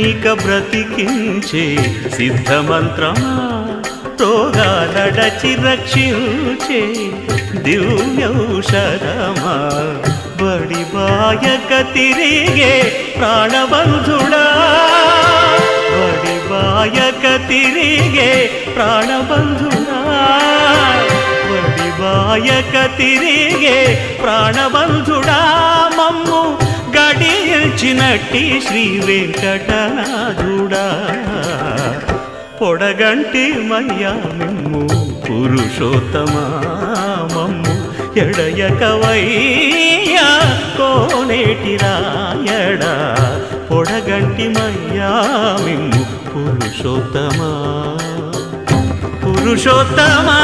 ఇక బ్రతికించే సిద్ధమంత్రమా రోగాలడచి రక్షించే దివ్యౌషధమా బడి బాయక తిరిగే ప్రాణబంధుడా బడి బాయక తిరిగే ప్రాణబంధుడా బడి బాయక తిరిగే ప్రాణబంధుడా మమ్ము గడిచినట్టి శ్రీ వెంకటనాథుడా పొడగంటి మయ్యా మిమ్ము పురుషోత్తమా మమ్ము ఎడయకవయ్యా కోనేటి రాయడా పొడగంటి మయ్యా మిమ్ము పురుషోత్తమా పురుషోత్తమా